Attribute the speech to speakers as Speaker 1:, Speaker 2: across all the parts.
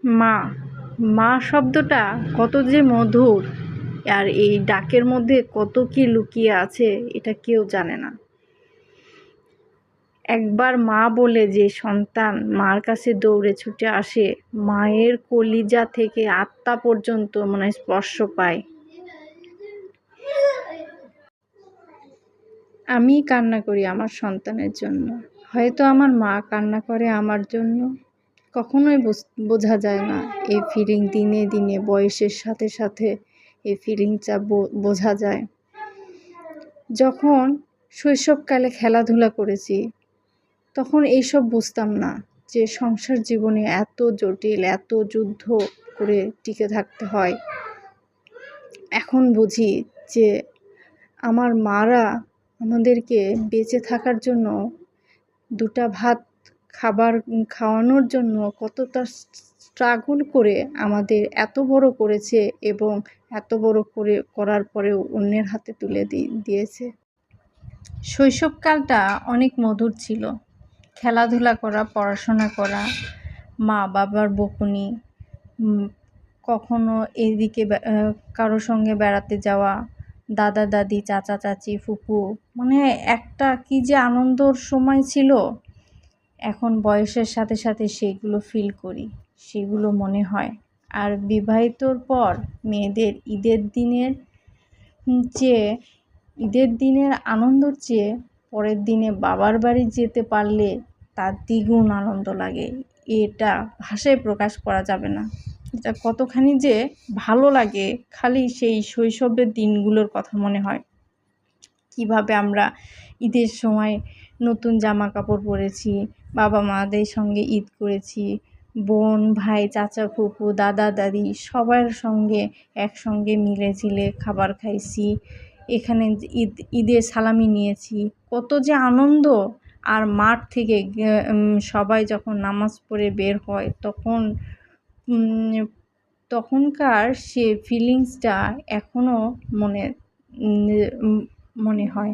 Speaker 1: মা, মা শব্দটা কত যে মধুর, আর এই ডাকের মধ্যে কত কি লুকিয়ে আছে এটা কেউ জানে না। একবার মা বলে যে সন্তান মার কাছে দৌড়ে ছুটে আসে, মায়ের কলিজা থেকে আত্মা পর্যন্ত মনে হয় স্পর্শ পায়। আমি কান্না করি আমার সন্তানের জন্য, হয়তো আমার মা কান্না করে আমার জন্য। কখনোই বোঝা যায় না এই ফিলিং, দিনে দিনে বয়সের সাথে সাথে এই ফিলিংটা বোঝা যায়। যখন শৈশবকালে খেলাধুলা করেছি তখন এইসব বুঝতাম না যে সংসার জীবনে এত জটিল, এত যুদ্ধ করে টিকে থাকতে হয়। এখন বুঝি যে আমার মারা আমাদেরকে বেঁচে থাকার জন্য, দুটা ভাত খাওয়ানোর জন্য কতটা স্ট্রাগল করে আমাদের এত বড় করেছে, এবং এত বড় করার পরেও অন্যের হাতে তুলে দিয়েছে। শৈশবকালটা অনেক মধুর ছিল। খেলাধুলা করা, পড়াশোনা করা, মা বাবার বকুনি, কখনো এদিকে কারো সঙ্গে বেড়াতে যাওয়া, দাদা দাদি, চাচা চাচি, ফুপু, মানে একটা কি যে আনন্দর সময় ছিল। এখন বয়সের সাথে সাথে সেগুলো ফিল করি, সেগুলো মনে হয়। আর বিবাহিতর পর মেয়েদের ঈদের দিনের আনন্দর চেয়ে পরের দিনে বাবার বাড়ি যেতে পারলে তার দ্বিগুণ আনন্দ লাগে। এটা ভাষায় প্রকাশ করা যাবে না, এটা কতখানি যে ভালো লাগে। খালি সেই শৈশবের দিনগুলোর কথা মনে হয়, কিভাবে আমরা ঈদের সময় নতুন জামা কাপড় পরেছি, বাবা মাদের সঙ্গে ঈদ করেছি, বোন ভাই, চাচা ফুপু, দাদা দাদি সবার সঙ্গে একসঙ্গে মিলে খাবার খাইছি, এখানে ঈদের সালামি নিয়েছি, কত যে আনন্দ। আর মাঠ থেকে সবাই যখন নামাজ পড়ে বের হয় তখনকার সে ফিলিংসটা এখনও মনে হয়।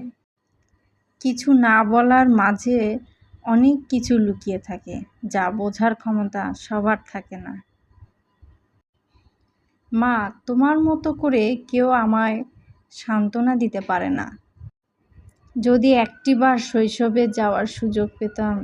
Speaker 1: কিছু না বলার মাঝে অনেক কিছু লুকিয়ে থাকে, যা বোঝার ক্ষমতা সবার থাকে না। মা, তোমার মতো করে কেউ আমায় সান্ত্বনা দিতে পারে না। যদি একটিবার শৈশবে যাওয়ার সুযোগ পেতাম